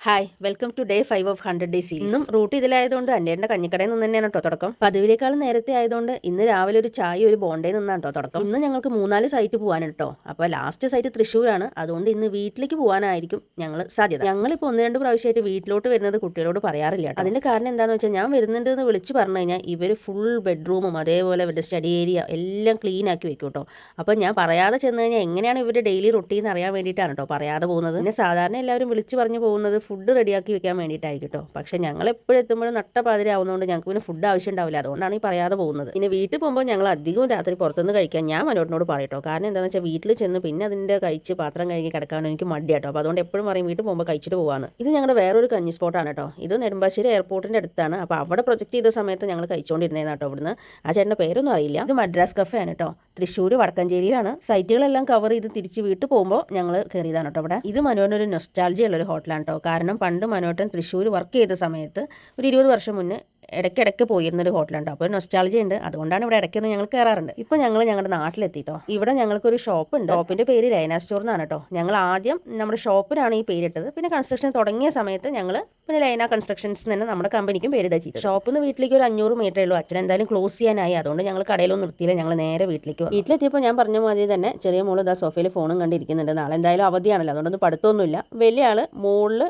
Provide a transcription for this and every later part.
Hi welcome to day 5 of 100 days series. ഇന്നും route ഇതിലായതുകൊണ്ട് അന്റേന്റെ കഞ്ഞിക്കടയിൽ നിന്ന് തന്നെയാണ് കേട്ടോ തുടക്കം. പതിവിലേക്കാളും നേരത്തെ ആയതുകൊണ്ട് ഇന്ന് രാവിലെ ഒരു ചായ ഒരു ബോണ്ടയിൽ നിന്നാണ് കേട്ടോ തുടക്കം. ഇന്ന് ഞങ്ങൾക്ക് 3-4 സൈറ്റ് പോകാൻ കേട്ടോ. അപ്പോൾ ലാസ്റ്റ് സൈറ്റ് തൃശ്ശൂരാണ്. അതുകൊണ്ട് ഇന്ന് വീട്ടിലേക്ക് പോകാനായിരിക്കും ഞങ്ങൾ സാധ്യത. ഞങ്ങളിപ്പോൾ 1-2 പ്രാവശ്യമായിട്ട് വീട്ടിലോട്ട് വരുന്നത് കുട്ടികളോട് പറയാറില്ല കേട്ടോ. അതിന്റെ കാരണം എന്താണെന്ന് വെച്ചാൽ ഞാൻ വരുന്നുണ്ട് എന്ന് വിളിച്ച് പറഞ്ഞു കഴിഞ്ഞാൽ ഇവർ ഫുൾ ബെഡ്റൂമും അതേപോലെ ഇവരുടെ സ്റ്റഡി ഏരിയ എല്ലാം ക്ലീൻ ആക്കി വെക്കും കേട്ടോ. അപ്പോൾ ഞാൻ പറയാതെ ചെന്ന് കഴിഞ്ഞാൽ എങ്ങനെയാണ് ഇവരുടെ ഡെയിലി റൊട്ടീൻ അറിയാൻ വേണ്ടിയിട്ടാണ് കേട്ടോ പറയാതെ പോകുന്നത്. പിന്നെ സാധാരണ എല്ലാവരും വിളിച്ച് പറഞ്ഞു പോകുന്നത് ഫുഡ് റെഡിയാക്കി വെക്കാൻ വേണ്ടിയിട്ടായിരിക്കും കേട്ടോ. പക്ഷേ ഞങ്ങൾ എപ്പോഴും എത്തുമ്പോഴും നട്ടപ്പാതിരി ആവുന്നതുകൊണ്ട് ഞങ്ങൾക്ക് പിന്നെ ഫുഡ് ആവശ്യം ഉണ്ടാവില്ല. അതുകൊണ്ടാണ് ഈ പറയാതെ പോകുന്നത്. പിന്നെ വീട്ടിൽ പോകുമ്പോൾ ഞങ്ങൾ അധികവും രാത്രി പുറത്തുനിന്ന് കഴിക്കാൻ ഞാൻ മനോട്ടിനോട് പറയട്ടോ. കാരണം എന്താണെന്ന് വെച്ചാൽ വീട്ടിൽ ചെന്ന് പിന്നെ അതിൻ്റെ കഴിച്ച് പാത്രം കഴുകി കിടക്കാൻ എനിക്ക് മടിയാട്ടോ. അപ്പോൾ അതുകൊണ്ട് എപ്പോഴും പറയും വീട്ടിൽ പോകുമ്പോൾ കഴിച്ചിട്ട് പോകാമെന്ന്. ഇത് ഞങ്ങളുടെ വേറൊരു കഞ്ഞി സ്പോട്ടാണ് കേട്ടോ. ഇത് നെടുമ്പാശ്ശേരി എയർപോർട്ടിൻ്റെ അടുത്താണ്. അപ്പോൾ അവിടെ പ്രൊജക്ട് ചെയ്ത സമയത്ത് ഞങ്ങൾ കഴിച്ചുകൊണ്ടിരുന്നതാണ് കേട്ടോ. ഇവിടുന്ന് ആ ചേട്ടൻ്റെ പേരൊന്നും അറിയില്ല. ഇത് മദ്രാസ് കഫേ ആണ് കേട്ടോ. തൃശ്ശൂർ വടക്കഞ്ചേരിയിലാണ്. സൈറ്റുകളെല്ലാം കവർ ചെയ്ത് തിരിച്ച് വീട്ടിൽ പോകുമ്പോൾ ഞങ്ങൾ കയറിയതാണ് കേട്ടോ. ഇവിടെ ഇത് മനോനൊരു നൊസ്റ്റാൾജി ഉള്ളൊരു ഹോട്ടലാണ് കേട്ടോ. കാരണം പണ്ട് മനോട്ടൻ തൃശ്ശൂർ വർക്ക് ചെയ്ത സമയത്ത് ഒരു 20 വർഷം മുന്നേ ഇടയ്ക്കിടയ്ക്ക് പോയിരുന്നൊരു ഹോട്ടലുണ്ട്. അപ്പോൾ ഒരു നൊസ്റ്റാൾജി ഉണ്ട്. അതുകൊണ്ടാണ് ഇവിടെ ഇടയ്ക്കൊന്ന് ഞങ്ങൾ കയറാറുണ്ട്. ഇപ്പോൾ ഞങ്ങൾ ഞങ്ങളുടെ നാട്ടിലെത്തിട്ടോ. ഇവിടെ ഞങ്ങൾക്കൊരു ഷോപ്പ് ഉണ്ട്. ഷോപ്പിൻ്റെ പേര് ലൈന സ്റ്റോർ എന്നാണ് കേട്ടോ. ഞങ്ങൾ ആദ്യം നമ്മുടെ ഷോപ്പിനാണ് ഈ പേരിട്ടത്. പിന്നെ കൺസ്ട്രക്ഷൻ തുടങ്ങിയ സമയത്ത് ഞങ്ങൾ പിന്നെ ലൈന കൺസ്ട്രക്ഷൻസ് തന്നെ നമ്മുടെ കമ്പനിക്കും പേരിടുക ചെയ്തു. ഷോപ്പിൽ നിന്ന് വീട്ടിലേക്ക് ഒരു 500 മീറ്ററേ ഉള്ളൂ. അച്ഛൻ എന്തായാലും ക്ലോസ് ചെയ്യാനായി. അതുകൊണ്ട് ഞങ്ങൾ കടയിലൊന്നും നിർത്തിയില്ല. ഞങ്ങൾ നേരെ വീട്ടിലേക്ക് വീട്ടിലെത്തിയപ്പോൾ ഞാൻ പറഞ്ഞ മാതിരി തന്നെ ചെറിയ മോള് ഇതാ സോഫയിൽ ഫോണും കണ്ടിരിക്കുന്നുണ്ട്. നാളെ എന്തായാലും അവധിയാണല്ലോ. അതുകൊണ്ടൊന്നും പഠിത്തമൊന്നുമില്ല. വലിയ ആള് മുകളിൽ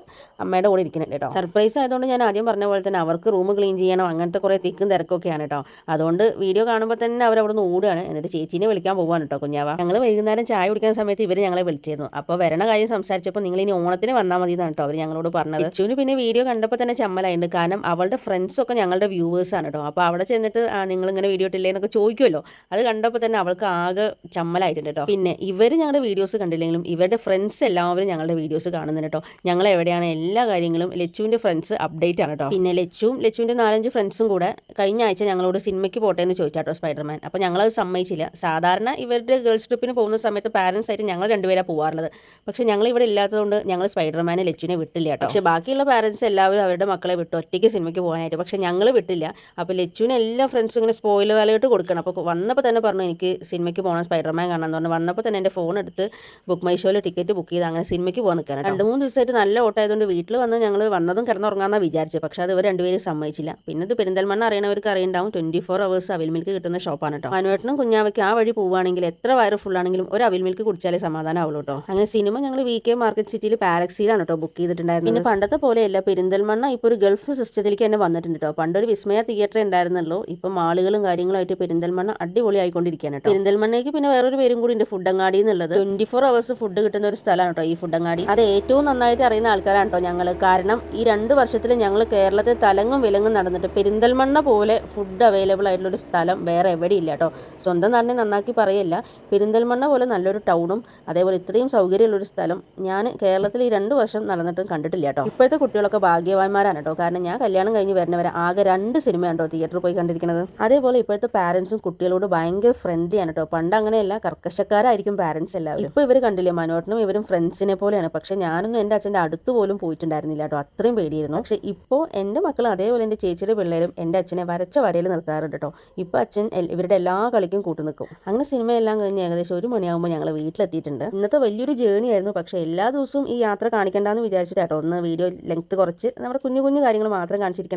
അമ്മയുടെ കൂടെ ഇരിക്കുന്നുണ്ട് കേട്ടോ. സർപ്രൈസ് ആയതുകൊണ്ട് ഞാൻ ആദ്യം പറഞ്ഞ പോലെ തന്നെ അവർക്ക് റൂം ക്ലീൻ ചെയ്യണം. അങ്ങനത്തെ കുറേ തിക്കും തിരക്കൊക്കെയാണ് കേട്ടോ. അതുകൊണ്ട് വീഡിയോ കാണുമ്പോൾ തന്നെ അവരവിടെ നിന്ന് ഓടുകയാണ്. എന്നിട്ട് ചേച്ചീനെ വിളിക്കാൻ പോകാൻ കേട്ടോ കുഞ്ഞാവ. ഞങ്ങൾ വൈകുന്നേരം ചായ കുടിക്കുന്ന സമയത്ത് ഇവർ ഞങ്ങളെ വിളിച്ചിരുന്നു. അപ്പോൾ വരണ കാര്യം സംസാരിച്ചപ്പോൾ നിങ്ങൾ ഇനി ഓണത്തിന് വന്നാൽ മതി എന്നാണ് കേട്ടോ അവർ ഞങ്ങളോട് പറഞ്ഞത്. അച്ചുവിന് പിന്നെ വീഡിയോ കണ്ടപ്പോൾ തന്നെ ചമ്മലായിട്ടുണ്ട്. കാരണം അവളുടെ ഫ്രണ്ട്സൊക്കെ ഞങ്ങളുടെ വ്യൂവേഴ്സാണ് കേട്ടോ. അപ്പോൾ അവിടെ ചെന്നിട്ട് നിങ്ങളിങ്ങനെ വീഡിയോ ഇട്ടില്ലേ എന്നൊക്കെ ചോദിക്കുമല്ലോ. അത് കണ്ടപ്പോൾ തന്നെ അവൾക്ക് ആകെ ചമ്മലായിട്ടുണ്ട് കേട്ടോ. പിന്നെ ഇവർ ഞങ്ങളുടെ വീഡിയോസ് കണ്ടില്ലെങ്കിലും ഇവരുടെ ഫ്രണ്ട്സ് എല്ലാവരും ഞങ്ങളുടെ വീഡിയോസ് കാണുന്നുണ്ട് കേട്ടോ. ഞങ്ങൾ എവിടെയാണ് എല്ലാ കാര്യങ്ങളും ലച്ചുവിൻ്റെ ഫ്രണ്ട്സ് അപ്ഡേറ്റ് ആണ് കേട്ടോ. പിന്നെ ലച്ചുവിൻ്റെ 4-5 ഫ്രണ്ട്സും കൂടെ കഴിഞ്ഞ ആഴ്ച ഞങ്ങളോട് സിനിമയ്ക്ക് പോട്ടെ എന്ന് ചോദിച്ചാട്ടോ സ്പൈഡർമാൻ. അപ്പോൾ ഞങ്ങളത് സമ്മതിച്ചില്ല. സാധാരണ ഇവരുടെ ഗേൾസ് ട്രിപ്പിന് പോകുന്ന സമയത്ത് പാരൻസ് ആയിട്ട് ഞങ്ങൾ രണ്ടുപേരാണ് പോകാറുള്ളത്. പക്ഷേ ഞങ്ങൾ ഇവിടെ ഇല്ലാത്തതുകൊണ്ട് ഞങ്ങൾ സ്പൈഡർമാനെ ലച്ചുവിനെ വിട്ടില്ല കേട്ടോ. പക്ഷേ ബാക്കിയുള്ള പാരൻസ് എല്ലാവരും അവരുടെ മക്കളെ വിട്ടു ഒറ്റയ്ക്ക് സിനിമയ്ക്ക് പോകാനായിട്ട്. പക്ഷേ ഞങ്ങൾ വിട്ടില്ല. അപ്പോൾ ലച്ചുവിന് എല്ലാ ഫ്രണ്ട്സും ഇങ്ങനെ സ്പോയിലർ അലേർട്ട് കൊടുക്കണം. അപ്പോൾ വന്നപ്പോൾ തന്നെ പറഞ്ഞു എനിക്ക് സിനിമയ്ക്ക് പോകണം സ്പൈഡർമാൻ കാണാമെന്ന് പറഞ്ഞു. വന്നപ്പോൾ തന്നെ എൻ്റെ ഫോൺ എടുത്ത് ബുക്ക് മൈ ഷോയിൽ ടിക്കറ്റ് ബുക്ക് ചെയ്ത് അങ്ങനെ സിനിമയ്ക്ക് പോകാൻ നിൽക്കണം. 2-3 ദിവസമായിട്ട് നല്ല ഓട്ടമായതുകൊണ്ട് വീട്ടിൽ വന്ന് ഞങ്ങൾ വന്നതും കിടന്നുറങ്ങാമെന്നാണ് വിചാരിച്ചത്. പക്ഷേ അത് ഇവർ രണ്ടുപേരും സമ്മതിച്ചില്ല. പിന്നെ ഇത് പെരിന്തൽമണ്ണ അറിയണവർക്ക് അറിയുണ്ടാവും 24 hours അവിൽ മിൽക്ക് കിട്ടുന്ന ഷോപ്പാണ് കേട്ടോ. അനുവേട്ടനും കുഞ്ഞാവയ്ക്ക് ആ വഴി പോവുകയാണെങ്കിൽ എത്ര വയറ് ഫുള്ളാണെങ്കിലും ഒരു അവിൽ മിൽക്ക് കുടിച്ചാലേ സമാധാനം ആവുള്ളൂ കേട്ടോ. അങ്ങനെ സിനിമ ഞങ്ങൾ VK മാർക്കറ്റ് സിറ്റിയിൽ പാലക്സിയിലാണ് കേട്ടോ ബുക്ക് ചെയ്തിട്ടുണ്ടായിരുന്നത്. പിന്നെ പണ്ടത്തെ പോലെയല്ല പെരിന്തൽമണ്ണ ഇപ്പോൾ ഒരു ഗൾഫ് സിസ്റ്റത്തിലേക്ക് തന്നെ വന്നിട്ടുണ്ട് കേട്ടോ. പണ്ടൊരു വിസ്മയ തിയേറ്റർ ഉണ്ടായിരുന്നല്ലോ. ഇപ്പം മാളുകളും കാര്യങ്ങളായിട്ട് പെരിന്തൽമണ്ണ അടിപൊളി ആയിക്കൊണ്ടിരിക്കുകയാണ് കേട്ടോ. പെരിന്തൽമണ്ണയ്ക്ക് പിന്നെ വേറൊരു പേരും കൂടി ഉണ്ട്, ഫുഡങ്ങാടി എന്നുള്ളത്. 24 hours ഫുഡ് കിട്ടുന്ന ഒരു സ്ഥലമാണ് കേട്ടോ ഈ ഫുഡങ്ങാടി. അത് ഏറ്റവും നന്നായിട്ട് അറിയുന്ന ആൾക്കാരാണ് കേട്ടോ ഞങ്ങൾ. കാരണം ഈ 2 വർഷത്തിൽ ഞങ്ങൾ കേരളത്തിൽ തലങ്ങും വിലങ്ങും നടന്നിട്ട് പെരിന്തൽമണ്ണ പോലെ ഫുഡ് അവൈലബിൾ ആയിട്ടുള്ള ഒരു സ്ഥലം വേറെ എവിടെ ഇല്ല കേട്ടോ. സ്വന്തം നാടിനെ നന്നാക്കി പറയല്ല, പെരിന്തൽമണ്ണ പോലെ നല്ലൊരു ടൗണും അതേപോലെ ഇത്രയും സൗകര്യമുള്ളൊരു സ്ഥലം ഞാൻ കേരളത്തിൽ ഈ 2 വർഷം നടന്നിട്ടും കണ്ടിട്ടില്ല കേട്ടോ. ഇപ്പോഴത്തെ കുട്ടികളൊക്കെ ഭാഗ്യവാന്മാരാണ് കേട്ടോ. കാരണം ഞാൻ കല്യാണം കഴിഞ്ഞ് വരുന്നവരെ ആകെ 2 സിനിമയാണ് കേട്ടോ തിയേറ്ററിൽ പോയി കണ്ടിരിക്കുന്നത്. അതേപോലെ ഇപ്പോഴത്തെ പാരൻസും കുട്ടികളോട് ഭയങ്കര ഫ്രണ്ട്ലിയാണ് കേട്ടോ. പണ്ട് അങ്ങനെയല്ല, കർക്കശക്കാരായിരിക്കും പാരൻസ് എല്ലാവരും. ഇപ്പോൾ ഇവർ കണ്ടില്ലേ മനോട്ടനും ഇവരും ഫ്രണ്ട്സിനെ പോലെയാണ്. പക്ഷേ ഞാനൊന്നും എൻ്റെ അച്ഛൻ്റെ അടുത്ത് പോലും പോയിട്ടുണ്ടായിരുന്നില്ല കേട്ടോ. അത്രയും പേടിയായിരുന്നു. പക്ഷേ ഇപ്പോൾ എൻ്റെ മക്കൾ അതേപോലെ എൻ്റെ ചേച്ചിയുടെ പിള്ളേരും എൻ്റെ അച്ഛനെ വരച്ച വരയിൽ നിർത്താറുണ്ട് കേട്ടോ. ഇപ്പോൾ അച്ഛൻ ഇവരുടെ എല്ലാ കളിക്കും കൂട്ടു നിൽക്കും. അങ്ങനെ സിനിമയെല്ലാം കഴിഞ്ഞ് ഏകദേശം 1 മണിയാകുമ്പോൾ ഞങ്ങൾ വീട്ടിലെത്തിയിട്ടുണ്ട്. ഇന്നത്തെ വലിയൊരു ജേണി ആയിരുന്നു. പക്ഷേ എല്ലാ ദിവസവും ഈ യാത്ര കാണിക്കേണ്ടെന്ന് വിചാരിച്ചിട്ട് കേട്ടോ ഒന്ന് വീഡിയോ ലെങ്ത് കുറച്ച് നമ്മുടെ കുഞ്ഞു കുഞ്ഞു കാര്യങ്ങൾ മാത്രം കാണിച്ചിരിക്കണം.